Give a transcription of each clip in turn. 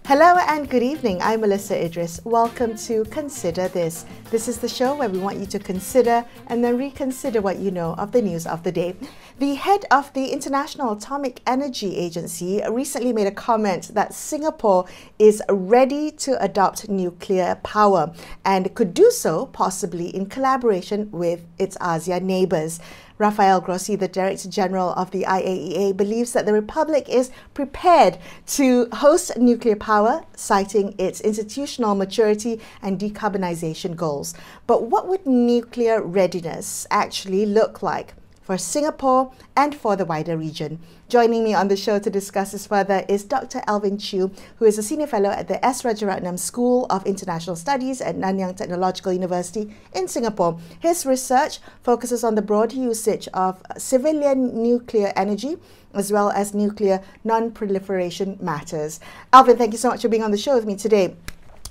Hello and good evening. I'm Melisa Idris. Welcome to Consider This. This is the show where we want you to consider and then reconsider what you know of the news of the day. The head of the International Atomic Energy Agency recently made a comment that Singapore is ready to adopt nuclear power and could do so possibly in collaboration with its ASEAN neighbours. Rafael Grossi, the Director General of the IAEA, believes that the Republic is prepared to host nuclear power, citing its institutional maturity and decarbonisation goals. But what would nuclear readiness actually look like for Singapore and for the wider region? Joining me on the show to discuss this further is Dr Alvin Chew, who is a Senior Fellow at the Rajaratnam School of International Studies at Nanyang Technological University in Singapore. His research focuses on the broad usage of civilian nuclear energy as well as nuclear non-proliferation matters. Alvin, thank you so much for being on the show with me today.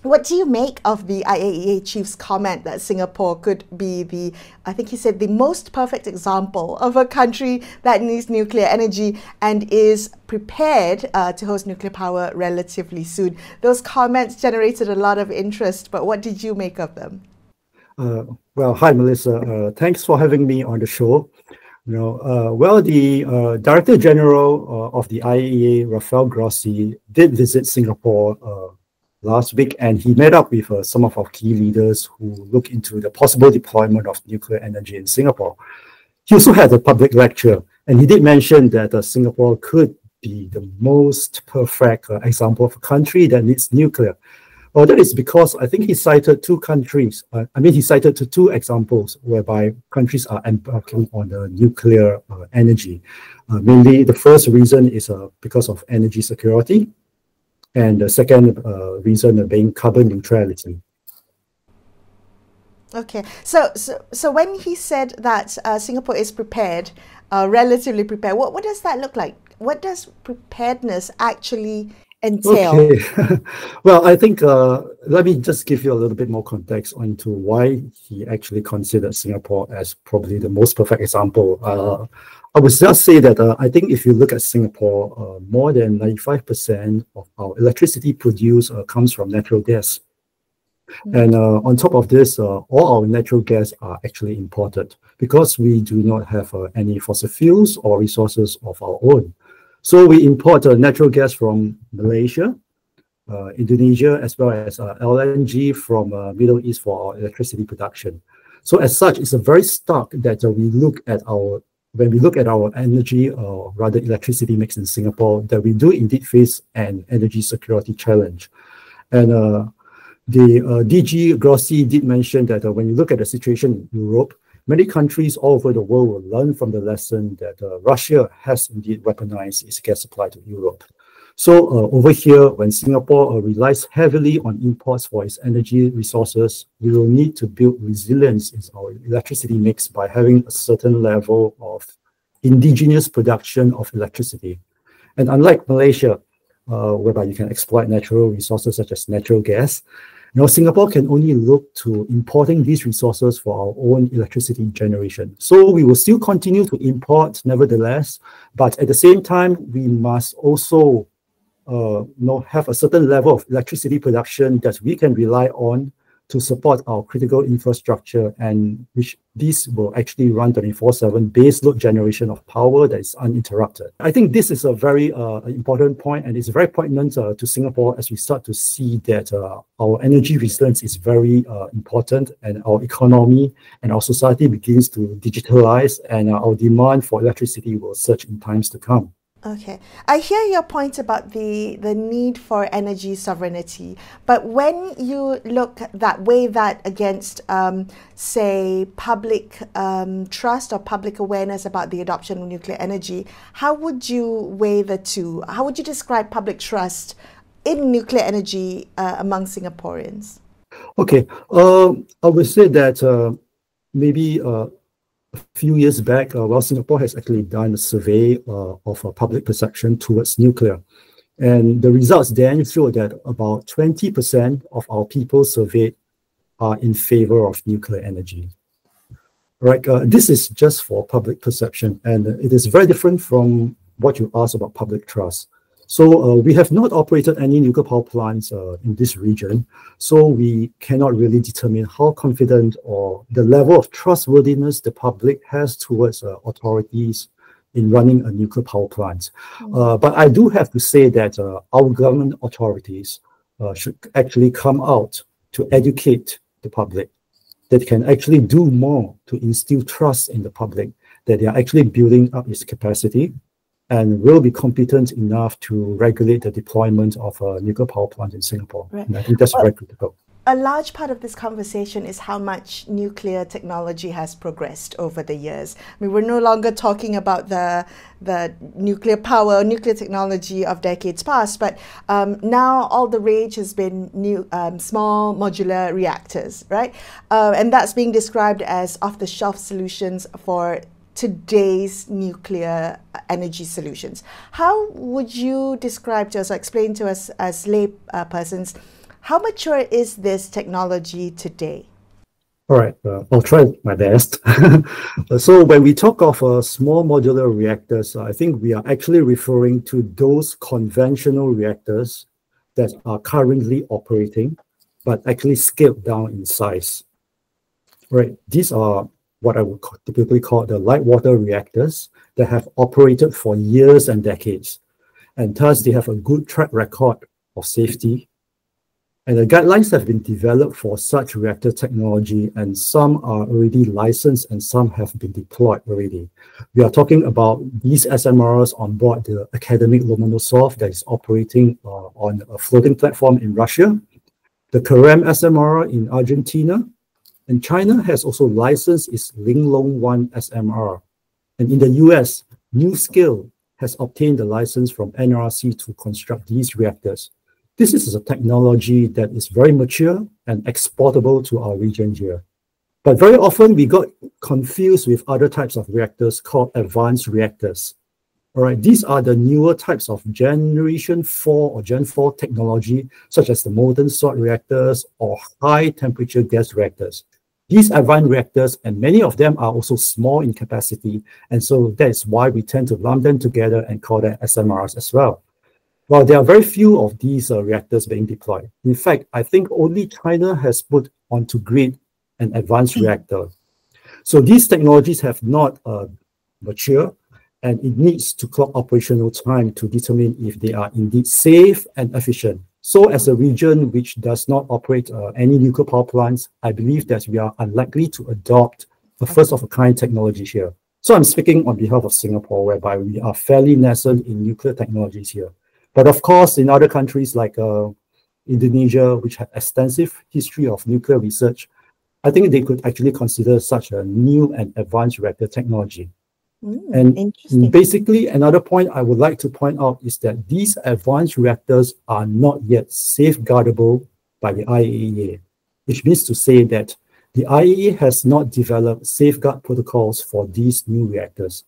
What do you make of the IAEA chief's comment that Singapore could be I think he said, the most perfect example of a country that needs nuclear energy and is prepared to host nuclear power relatively soon? Those comments generated a lot of interest, but what did you make of them? Well, hi, Melissa. Thanks for having me on the show. The Director General of the IAEA, Rafael Grossi, did visit Singapore last week, and he met up with some of our key leaders who look into the possible deployment of nuclear energy in Singapore. He also had a public lecture, and he did mention that Singapore could be the most perfect example of a country that needs nuclear. Well, that is because I think he cited two countries. He cited two examples whereby countries are embarking on the nuclear energy. Mainly, the first reason is because of energy security, and the second reason being carbon neutrality. Okay, so when he said that Singapore is prepared, relatively prepared, what does that look like? What does preparedness actually entail? Okay, well, I think let me just give you a little bit more context onto why he actually considered Singapore as probably the most perfect example. I would just say that I think if you look at Singapore, more than 95% of our electricity produced comes from natural gas. And on top of this, all our natural gas are actually imported because we do not have any fossil fuels or resources of our own. So we import natural gas from Malaysia, Indonesia, as well as LNG from Middle East for our electricity production. So as such, it's a very stark that when we look at our energy, or rather electricity mix in Singapore, that we do indeed face an energy security challenge. And the DG Grossi did mention that when you look at the situation in Europe, many countries all over the world will learn from the lesson that Russia has indeed weaponized its gas supply to Europe. So over here, when Singapore relies heavily on imports for its energy resources, we will need to build resilience in our electricity mix by having a certain level of indigenous production of electricity. And unlike Malaysia, whereby you can exploit natural resources such as natural gas, Singapore can only look to importing these resources for our own electricity generation. So we will still continue to import nevertheless, but at the same time, we must also have a certain level of electricity production that we can rely on to support our critical infrastructure, and which these will actually run 24/7 base load generation of power that is uninterrupted. I think this is a very important point, and it's very poignant to Singapore as we start to see that our energy resilience is very important, and our economy and our society begins to digitalize, and our demand for electricity will surge in times to come. Okay, I hear your point about the need for energy sovereignty, but when you weigh that against, say, public trust or public awareness about the adoption of nuclear energy, how would you weigh the two? How would you describe public trust in nuclear energy among Singaporeans? Okay, I would say that maybe a few years back, Singapore has actually done a survey of public perception towards nuclear. And the results then show that about 20% of our people surveyed are in favor of nuclear energy. Right? This is just for public perception, and it is very different from what you asked about public trust. So we have not operated any nuclear power plants in this region, so we cannot really determine how confident or the level of trustworthiness the public has towards authorities in running a nuclear power plant. But I do have to say that our government authorities should actually come out to educate the public, that can actually do more to instill trust in the public, that they are actually building up its capacity and will be competent enough to regulate the deployment of a nuclear power plant in Singapore. Right. And I think that's very critical. A large part of this conversation is how much nuclear technology has progressed over the years. I mean, we're no longer talking about the nuclear power, nuclear technology of decades past, but now all the rage has been small modular reactors, right? And that's being described as off-the-shelf solutions for today's nuclear energy solutions. How would you describe to us or explain to us as lay persons, how mature is this technology today? All right, I'll try my best. So when we talk of small modular reactors, I think we are actually referring to those conventional reactors that are currently operating, but actually scaled down in size. Right, these are what I would typically call the light water reactors that have operated for years and decades. And thus, they have a good track record of safety. And the guidelines have been developed for such reactor technology, and some are already licensed and some have been deployed already. We are talking about these SMRs on board the academic Lomonosov that is operating on a floating platform in Russia, the Karem SMR in Argentina, and China has also licensed its Linglong 1 SMR. And in the US, NuScale has obtained the license from NRC to construct these reactors. This is a technology that is very mature and exportable to our region here. But very often we got confused with other types of reactors called advanced reactors. All right, these are the newer types of Generation 4 or Gen 4 technology, such as the molten salt reactors or high temperature gas reactors. These advanced reactors, and many of them are also small in capacity, and so that's why we tend to lump them together and call them SMRs as well. Well, there are very few of these reactors being deployed. In fact, I think only China has put onto grid an advanced reactor. So these technologies have not matured, and it needs to clock operational time to determine if they are indeed safe and efficient. So as a region which does not operate any nuclear power plants, I believe that we are unlikely to adopt a first-of-a-kind technology here. So I'm speaking on behalf of Singapore, whereby we are fairly nascent in nuclear technologies here. But of course, in other countries like Indonesia, which have extensive history of nuclear research, I think they could actually consider such a new and advanced reactor technology. And basically, another point I would like to point out is that these advanced reactors are not yet safeguardable by the IAEA, which means to say that the IAEA has not developed safeguard protocols for these new reactors.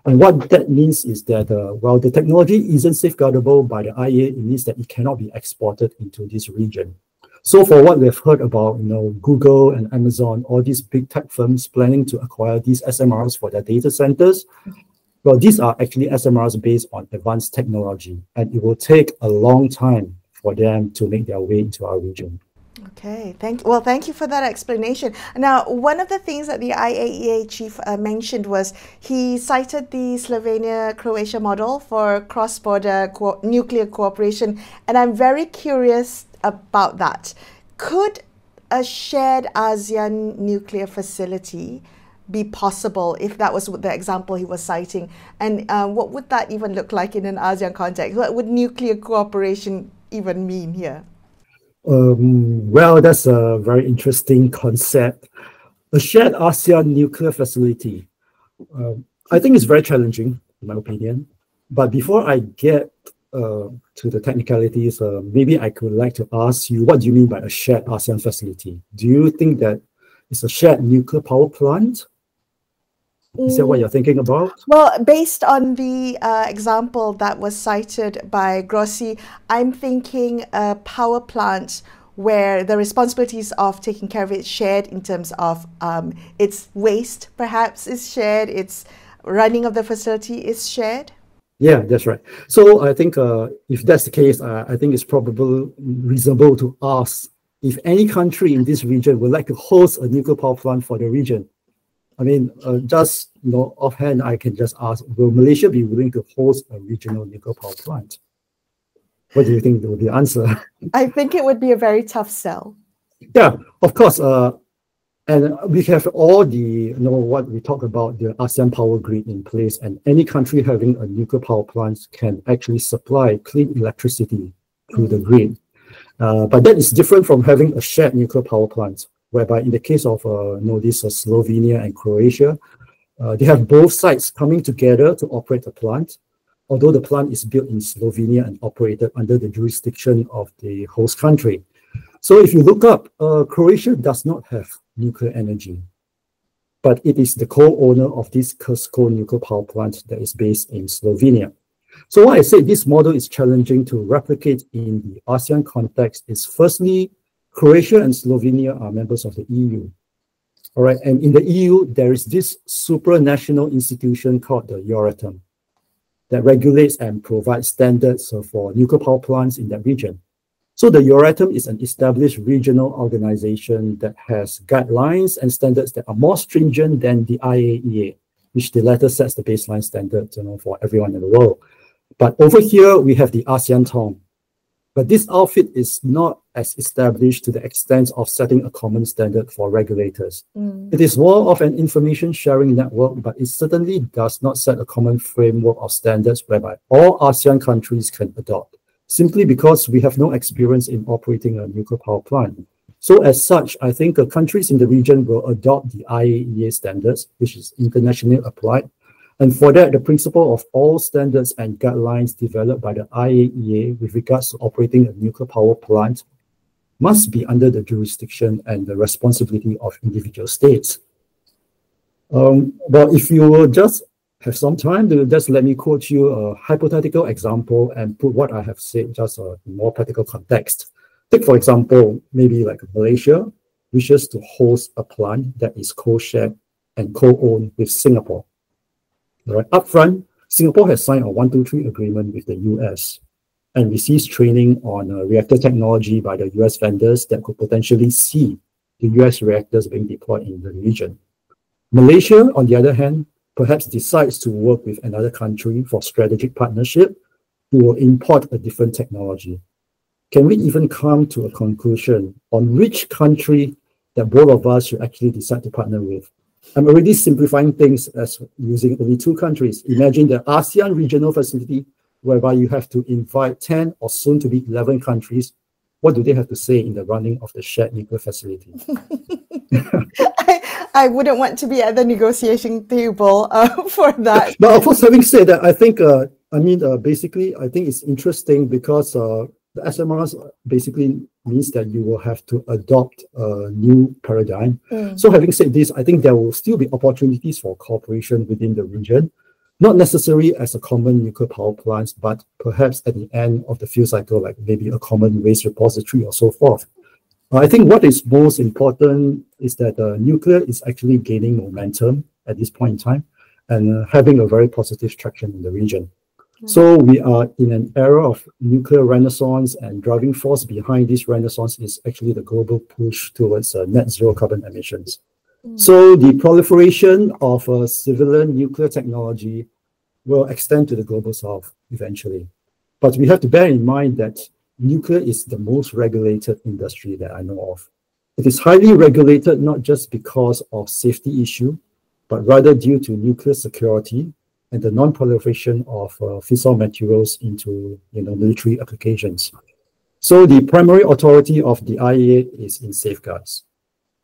And what that means is that while the technology isn't safeguardable by the IAEA, it means that it cannot be exported into this region. So for what we've heard about, Google and Amazon, all these big tech firms planning to acquire these SMRs for their data centers, well, these are actually SMRs based on advanced technology, and it will take a long time for them to make their way into our region. Okay, thank you for that explanation. Now, one of the things that the IAEA chief mentioned was he cited the Slovenia-Croatia model for cross-border nuclear cooperation, and I'm very curious about that. Could a shared ASEAN nuclear facility be possible if that was the example he was citing? And what would that even look like in an ASEAN context? What would nuclear cooperation even mean here? Well, that's a very interesting concept. A shared ASEAN nuclear facility. I think it's very challenging, in my opinion. But before I get to the technicalities, maybe I could like to ask you, what do you mean by a shared ASEAN facility? Do you think that it's a shared nuclear power plant? Is that what you're thinking about? Well, based on the example that was cited by Grossi, I'm thinking a power plant where the responsibilities of taking care of it is shared in terms of its waste, perhaps, is shared, its running of the facility is shared. Yeah, that's right. So I think if that's the case, I think it's probably reasonable to ask if any country in this region would like to host a nuclear power plant for the region. I mean, just offhand, I can just ask, will Malaysia be willing to host a regional nuclear power plant? What do you think will be the answer? I think it would be a very tough sell. Yeah, of course. And we have all the, what we talk about, the ASEAN power grid in place, and any country having a nuclear power plant can actually supply clean electricity through the grid. But that is different from having a shared nuclear power plant, whereby in the case of Slovenia and Croatia, they have both sides coming together to operate the plant, although the plant is built in Slovenia and operated under the jurisdiction of the host country. So if you look up, Croatia does not have nuclear energy, but it is the co-owner of this Krško nuclear power plant that is based in Slovenia. So why I say this model is challenging to replicate in the ASEAN context is, firstly, Croatia and Slovenia are members of the EU. All right, and in the EU, there is this supranational institution called the Euratom that regulates and provides standards for nuclear power plants in that region. So the Euratom is an established regional organization that has guidelines and standards that are more stringent than the IAEA, which the latter sets the baseline standard for everyone in the world. But over here, we have the ASEAN Tom. But this outfit is not as established to the extent of setting a common standard for regulators. It is more of an information sharing network, but it certainly does not set a common framework of standards whereby all ASEAN countries can adopt, simply because we have no experience in operating a nuclear power plant. So as such, I think countries in the region will adopt the IAEA standards, which is internationally applied. And for that, the principle of all standards and guidelines developed by the IAEA with regards to operating a nuclear power plant must be under the jurisdiction and the responsibility of individual states. But if you will just have some time, just let me quote you a hypothetical example and put what I have said just in more practical context. Take, for example, maybe like Malaysia wishes to host a plant that is co-shared and co-owned with Singapore. Right. Upfront, Singapore has signed a 123 agreement with the US and receives training on reactor technology by the US vendors that could potentially see the US reactors being deployed in the region. Malaysia, on the other hand, perhaps decides to work with another country for strategic partnership who will import a different technology. Can we even come to a conclusion on which country that both of us should actually decide to partner with? I'm already simplifying things as using only two countries. Imagine the ASEAN regional facility whereby you have to invite 10 or soon to be 11 countries. What do they have to say in the running of the shared nuclear facility? I wouldn't want to be at the negotiation table for that. But of course, having said that, I think, basically, I think it's interesting because the SMRs basically means that you will have to adopt a new paradigm. So having said this, I think there will still be opportunities for cooperation within the region, not necessarily as a common nuclear power plant, but perhaps at the end of the fuel cycle, like maybe a common waste repository or so forth. I think what is most important is that nuclear is actually gaining momentum at this point in time and having a very positive traction in the region. So we are in an era of nuclear renaissance, and driving force behind this renaissance is actually the global push towards net zero carbon emissions. So the proliferation of civilian nuclear technology will extend to the global south eventually. But we have to bear in mind that nuclear is the most regulated industry that I know of. It is highly regulated not just because of safety issue, but rather due to nuclear security and the non-proliferation of fissile materials into military applications. So the primary authority of the IAEA is in safeguards.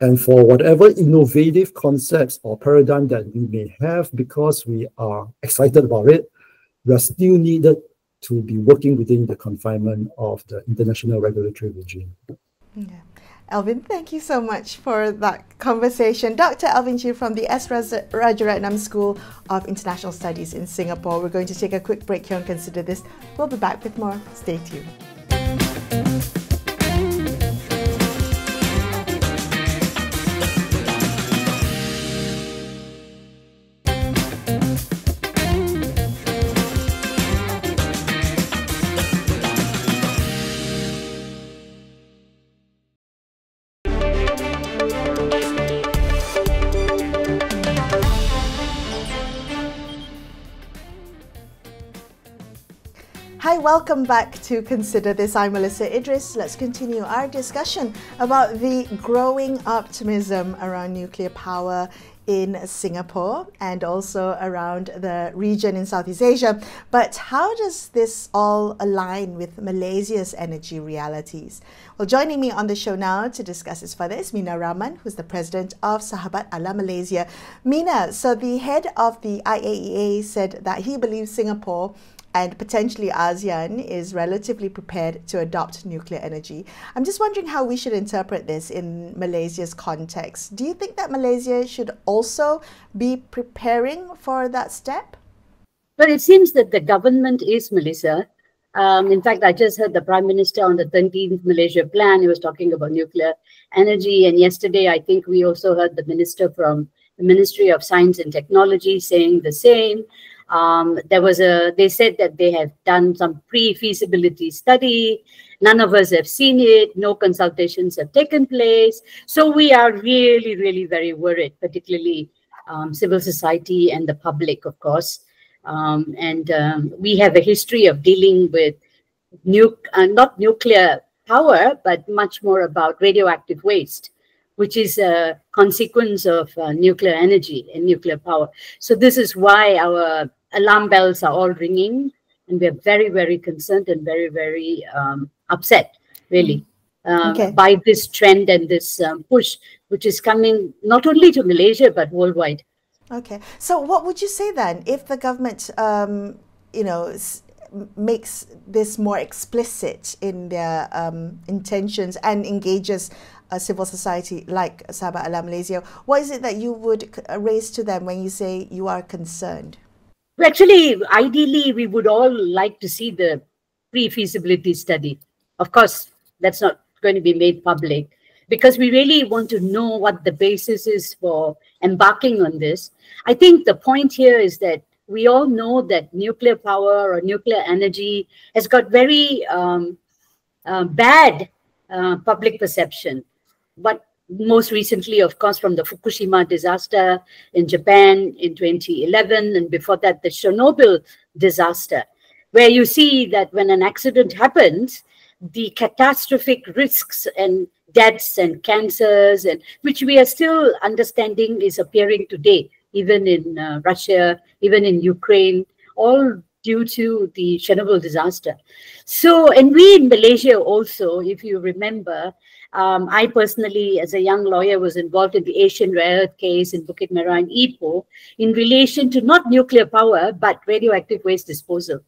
And for whatever innovative concepts or paradigm that we may have because we are excited about it, we are still needed to be working within the confinement of the international regulatory regime. Yeah. Alvin, thank you so much for that conversation. Dr. Alvin Chew from the S. Rajaratnam School of International Studies in Singapore. We're going to take a quick break here and consider this. We'll be back with more. Stay tuned. Hi, welcome back to Consider This. I'm Melisa Idris. Let's continue our discussion about the growing optimism around nuclear power in Singapore and also around the region in Southeast Asia. But how does this all align with Malaysia's energy realities? Well, joining me on the show now to discuss this further is Meena Raman, who's the president of Sahabat Alam Malaysia. Meena, so the head of the IAEA said that he believes Singapore and potentially ASEAN is relatively prepared to adopt nuclear energy. I'm just wondering how we should interpret this in Malaysia's context. Do you think that Malaysia should also be preparing for that step? Well, it seems that the government is, Melissa. In fact, I just heard the Prime Minister on the 13th Malaysia Plan. He was talking about nuclear energy. And yesterday, I think we also heard the minister from the Ministry of Science and Technology saying the same. They said that they have done some pre-feasibility study. None of us have seen it. No consultations have taken place. So we are really, really very worried, particularly civil society and the public, of course. We have a history of dealing with not nuclear power, but much more about radioactive waste, which is a consequence of nuclear energy and nuclear power. So this is why our alarm bells are all ringing, and we're very, very concerned and very, very upset, really, by this trend and this push, which is coming not only to Malaysia, but worldwide. Okay. So what would you say then if the government, makes this more explicit in their intentions and engages civil society like Sahabat Alam Malaysia? What is it that you would raise to them when you say you are concerned? Actually, ideally, we would all like to see the pre-feasibility study. Of course, that's not going to be made public because we really want to know what the basis is for embarking on this. I think the point here is that we all know that nuclear power or nuclear energy has got very bad public perception. But most recently, of course, from the Fukushima disaster in Japan in 2011, and before that, the Chernobyl disaster, where you see that when an accident happens, the catastrophic risks and deaths and cancers, and which we are still understanding is appearing today, even in Russia, even in Ukraine, all due to the Chernobyl disaster. So, and we in Malaysia also, if you remember, I personally, as a young lawyer, was involved in the Asian rare earth case in Bukit Merah and Ipoh in relation to not nuclear power, but radioactive waste disposal.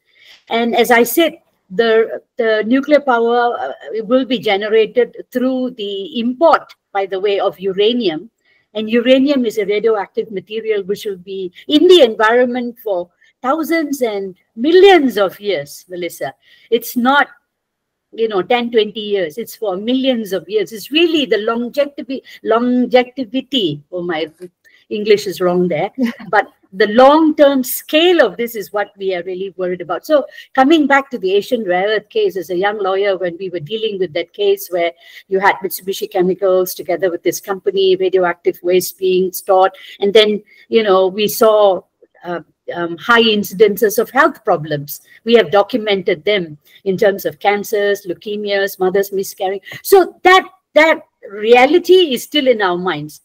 And as I said, the nuclear power will be generated through the import, by the way, of uranium. And uranium is a radioactive material which will be in the environment for thousands and millions of years, Melissa. It's not 10, 20 years. It's for millions of years. It's really the longevity. Oh, my English is wrong there. But the long-term scale of this is what we are really worried about. So coming back to the Asian rare earth case, as a young lawyer, when we were dealing with that case where you had Mitsubishi Chemicals together with this company, radioactive waste being stored, and then, we saw high incidences of health problems. We have documented them in terms of cancers, leukemias, mothers miscarrying. So that reality is still in our minds.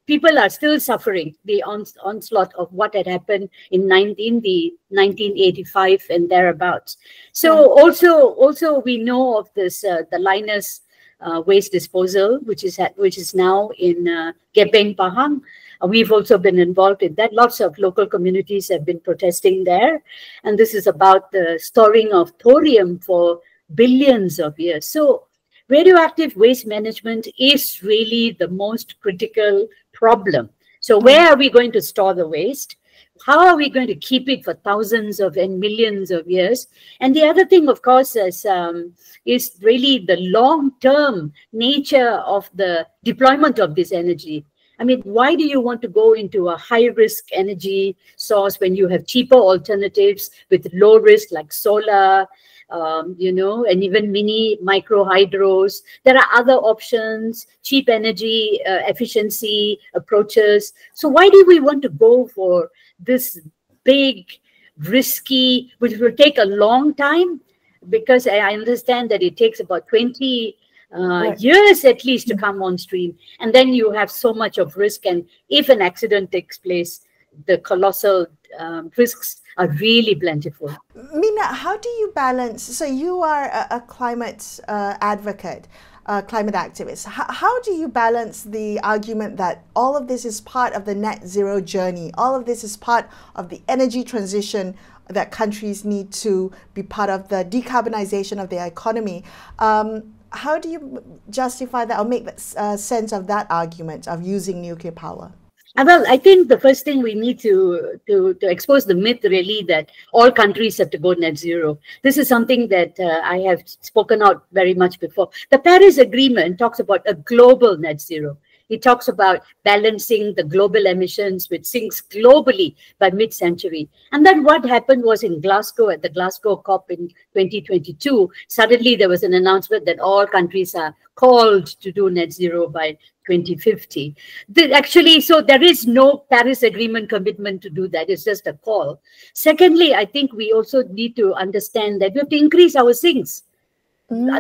People are still suffering the onslaught of what had happened in 1985 and thereabouts. So also we know of this the Linus waste disposal, which is now in Gebeng, Pahang. We've also been involved in that. Lots of local communities have been protesting there. And this is about the storing of thorium for billions of years. So radioactive waste management is really the most critical problem. So where are we going to store the waste? How are we going to keep it for thousands of and millions of years? And the other thing, of course, is really the long-term nature of the deployment of this energy. I mean, why do you want to go into a high-risk energy source when you have cheaper alternatives with low risk like solar, and even micro hydros? There are other options, cheap energy efficiency approaches. So why do we want to go for this big, risky, which will take a long time? because I understand that it takes about 20 Right. years at least to come on stream. And then you have so much of risk. And if an accident takes place, the colossal risks are really plentiful. Meena, how do you balance? So you are a climate advocate, climate activist. How do you balance the argument that all of this is part of the net zero journey? All of this is part of the energy transition that countries need to be part of, the decarbonisation of their economy. How do you justify that or make sense of that argument of using nuclear power? Well, I think the first thing we need to expose the myth really that all countries have to go net zero. This is something that I have spoken out very much before. The Paris Agreement talks about a global net zero. It talks about balancing the global emissions, which sinks globally by mid-century. And then what happened was in Glasgow, at the Glasgow COP in 2022, suddenly there was an announcement that all countries are called to do net zero by 2050. Actually, so there is no Paris Agreement commitment to do that. It's just a call. Secondly, I think we also need to understand that we have to increase our sinks.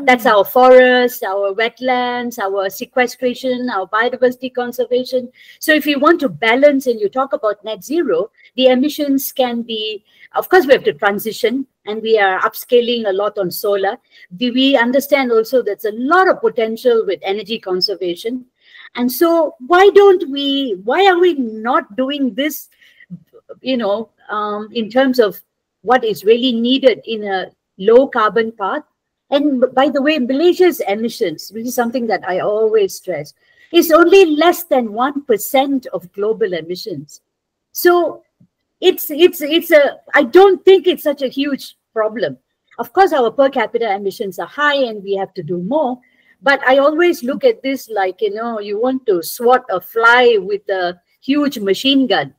That's our forests, our wetlands, our sequestration, our biodiversity conservation. So if you want to balance and you talk about net zero, the emissions can be, of course, we have to transition, and we are upscaling a lot on solar. We understand also there's a lot of potential with energy conservation. And so why are we not doing this, in terms of what is really needed in a low carbon path? And by the way, Malaysia's emissions, which is something that I always stress, is only less than 1% of global emissions. So I don't think it's such a huge problem. Of course, our per capita emissions are high and we have to do more. But I always look at this like, you want to swat a fly with a huge machine gun.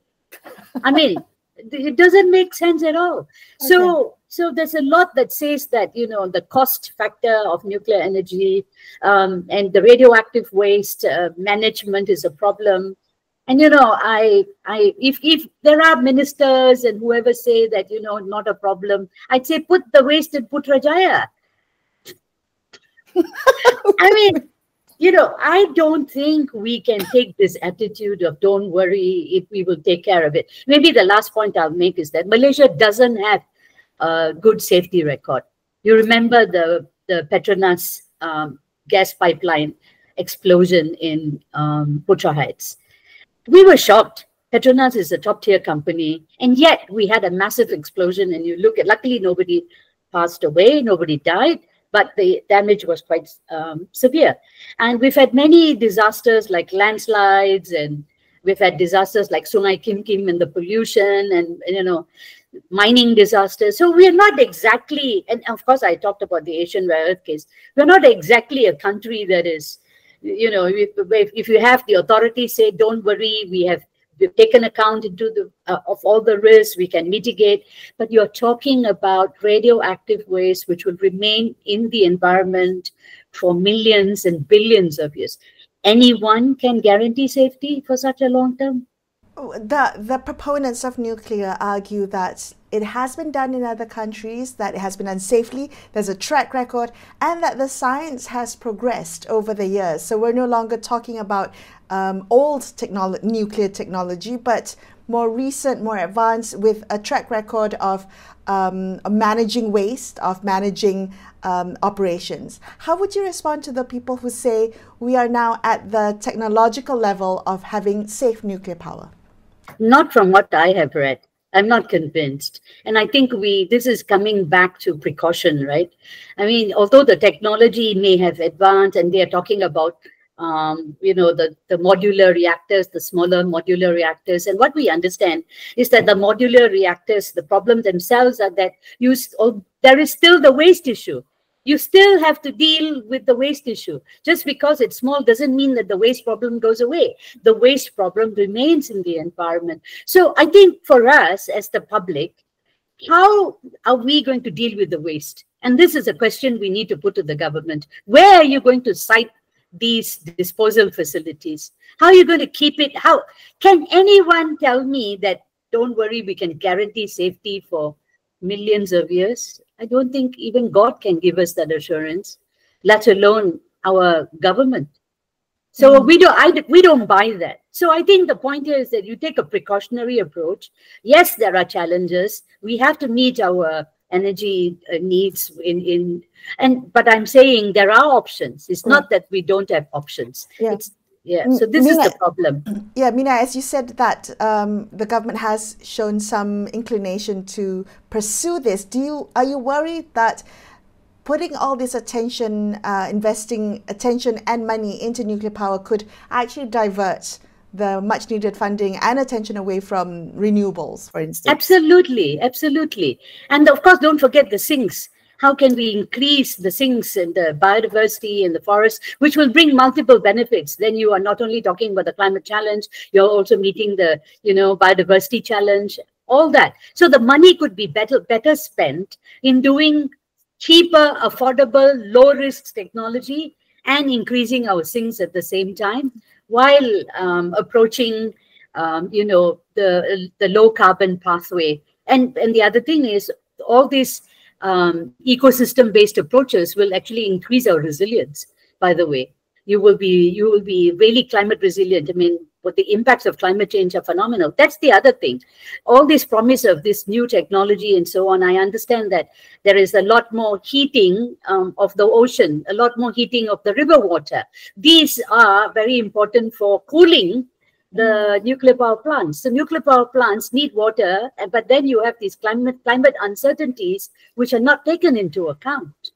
I mean, it doesn't make sense at all. Okay. So there's a lot that says that, the cost factor of nuclear energy and the radioactive waste management is a problem. And, if there are ministers and whoever say that, not a problem, I'd say put the waste in Putrajaya. I mean, I don't think we can take this attitude of don't worry if we will take care of it. Maybe the last point I'll make is that Malaysia doesn't have a good safety record. You remember the Petronas gas pipeline explosion in Putra Heights. We were shocked. Petronas is a top-tier company, and yet we had a massive explosion, and you look at, luckily nobody passed away, nobody died, but the damage was quite severe. And we've had many disasters like landslides, and we've had disasters like Sungai Kim Kim and the pollution, and mining disasters. So we are not exactly, and of course I talked about the Asian rare earth case, we're not exactly a country that is, if you have the authorities say, don't worry, we've taken account of all the risks, we can mitigate, but you're talking about radioactive waste which will remain in the environment for millions and billions of years. Anyone can guarantee safety for such a long term? The proponents of nuclear argue that it has been done in other countries, that it has been done safely, there's a track record, and that the science has progressed over the years. So we're no longer talking about old nuclear technology, but more recent, more advanced, with a track record of managing waste, of managing operations. How would you respond to the people who say we are now at the technological level of having safe nuclear power? Not from what I have read. I'm not convinced. And I think this is coming back to precaution, right? I mean, although the technology may have advanced and they are talking about, the modular reactors, the smaller modular reactors. And what we understand is that the modular reactors, the problem themselves are that there is still the waste issue. You still have to deal with the waste issue. Just because it's small doesn't mean that the waste problem goes away. The waste problem remains in the environment. So I think for us as the public, how are we going to deal with the waste? And this is a question we need to put to the government. Where are you going to site these disposal facilities? How are you going to keep it? How can anyone tell me that, don't worry, we can guarantee safety for millions of years? I don't think even God can give us that assurance, let alone our government. So we don't buy that. So I think the point here is that you take a precautionary approach. Yes, there are challenges. We have to meet our energy needs but I'm saying there are options. It's not that we don't have options. So this is the problem. Yeah, Meena, as you said that the government has shown some inclination to pursue this. Are you worried that putting all this attention, investing attention and money into nuclear power could actually divert the much needed funding and attention away from renewables, for instance? Absolutely, absolutely. And of course, don't forget the sinks. How can we increase the sinks and the biodiversity in the forest, which will bring multiple benefits? Then you are not only talking about the climate challenge, you're also meeting the, biodiversity challenge, all that. So the money could be better spent in doing cheaper, affordable, low-risk technology and increasing our sinks at the same time, while approaching, the low-carbon pathway. And the other thing is, all these ecosystem-based approaches will actually increase our resilience, by the way. You will be really climate resilient. I mean, what the impacts of climate change are phenomenal. That's the other thing. All this promise of this new technology and so on, I understand that there is a lot more heating of the ocean, a lot more heating of the river water. These are very important for cooling the nuclear power plants. The nuclear power plants need water, but then you have these climate uncertainties which are not taken into account.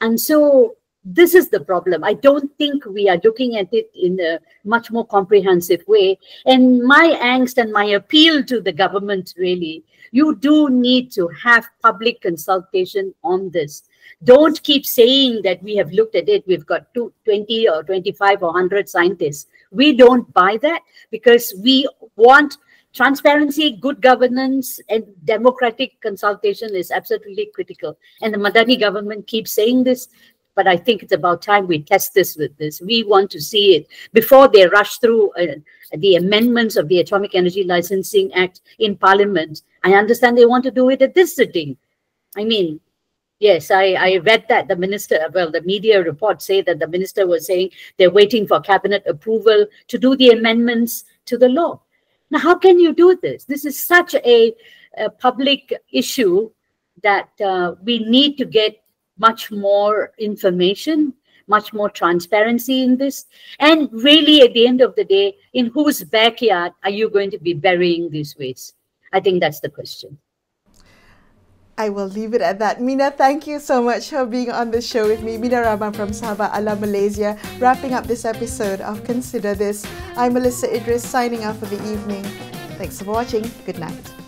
And so this is the problem. I don't think we are looking at it in a much more comprehensive way. And my angst and my appeal to the government, really, you do need to have public consultation on this. Don't keep saying that we have looked at it, we've got 20 or 25 or 100 scientists. We don't buy that, because we want transparency, good governance, and democratic consultation is absolutely critical. And the Madani government keeps saying this, but I think it's about time we test this with this. We want to see it before they rush through the amendments of the Atomic Energy Licensing Act in Parliament. I understand they want to do it at this sitting. I mean, yes, I read that the minister, well, the media reports say that the minister was saying they're waiting for cabinet approval to do the amendments to the law. Now, how can you do this? This is such a public issue that we need to get much more information, much more transparency in this. And really, at the end of the day, in whose backyard are you going to be burying these waste? I think that's the question. I will leave it at that. Meena, thank you so much for being on the show with me. Meena Raman from Sahabat Alam Malaysia, wrapping up this episode of Consider This. I'm Melisa Idris, signing off for the evening. Thanks for watching. Good night.